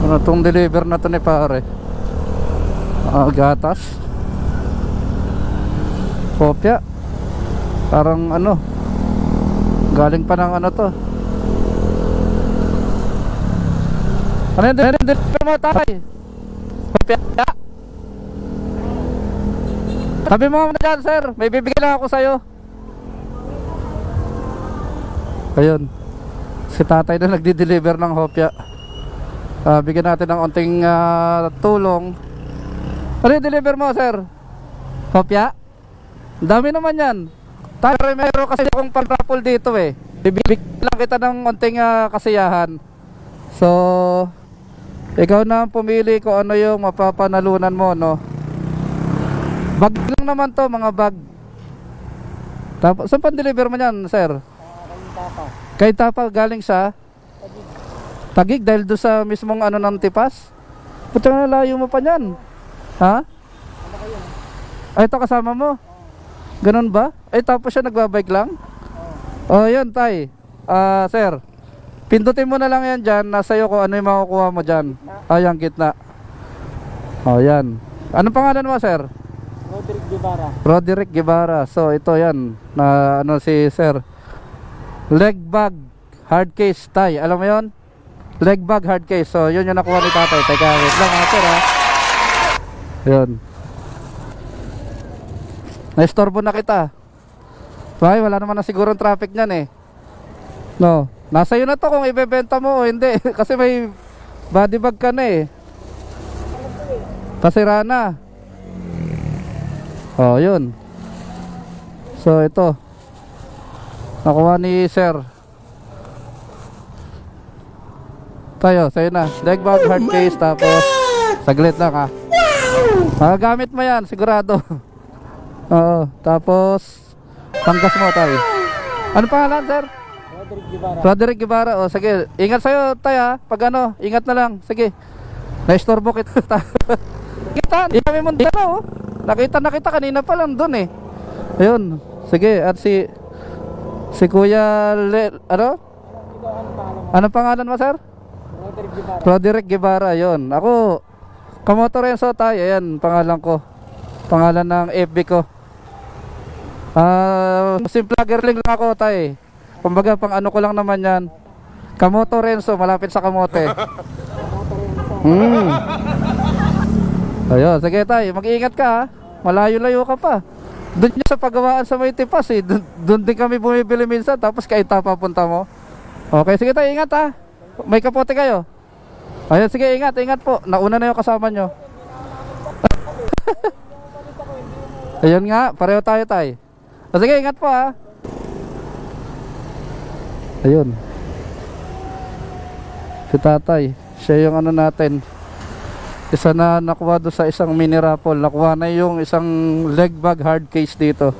Ano tong deliver na to ni pare? Gatas, kopya. Parang ano, galing pa ng ano to. Ano yung deliver mo tay? Kopya. Sabi mo nga dyan sir, may bibigyan lang ako sa'yo. Ayun, si tatay na nagdi-deliver ng hopya. Bigyan natin ng onting tulong. Ano yung deliver mo sir? Hopya? Dami naman yan. Tayo meron kasi akong pang-raffle dito eh. Bibigyan lang kita ng onting kasiyahan. So ikaw na ang pumili kung ano yung mapapanalunan mo, no? Bag lang naman to, mga bag. Tapos saan pan-deliver mo yan sir? Kay Tapa, galing sa Tagig dahil doon sa mismong ano ng Tipas. Puto na layo mo pa niyan. Ha? Ay ito kasama mo? Ganun ba? Ay tapos siya nagbabike lang? Oh yun tay. Sir, pindutin mo na lang yan dyan. Nasa iyo kung ano yung makukuha mo dyan. Yung gitna. Oh yan. Anong pangalan mo sir? Roderick Guevara. Roderick Guevara. So ito yan na ano si sir. Leg bag hard case tay, alam mo yon? Leg bag hard case. So yun yung nakuha ni tatay. Teka wait lang sir ha. Yun, naistorbo na kita. Ay wala naman na siguro traffic nyan eh. No, nasa iyo na to kung ibebenta mo o hindi. Kasi may body bag ka na eh. Pasira na. Oh yun. So ito nakuha ni sir. Tayo, sa'yo na. Leg bag hard case. Tapos saglit lang ha. Magagamit mo yan, sigurado. Oo, tapos tanggas mo tayo. Ano pangalan sir? Roderick Guevara. Roderick Guevara. O sige, ingat sa'yo tayo ha. Pag ano, ingat na lang. Sige, naistorbo kita. Kita, hindi kami muna oh. Nakita na kita kanina pa lang dun eh. Ayun, sige. At si Kuya ano? Anong pangalan mo sir? Roderick Guevara. Roderick Guevara, yun. Ako Kamoto Renzo tayo, ayan pangalan ko. Pangalan ng FB ko. Simple vlogger lang ako tayo. Kumbaga pang ano ko lang naman yan. Kamoto Renzo, malapit sa kamote. Ayun, sige tayo, mag-iingat ka ha. Malayo-layo ka pa. Doon niya sa paggawaan sa may Tipas eh. Doon din kami bumibili minsan. Tapos kahit papunta mo. Okay, sige tayo, ingat ha. May kapote kayo. Ayun, sige, ingat po. Nauna na yung kasama nyo. Ayun nga, pareho tayo. Sige, ingat po ha. Ayun, si tatay, siya yung ano natin. Isa na nakuha doon sa isang mini raffle. Nakuha na yung isang leg bag hard case dito.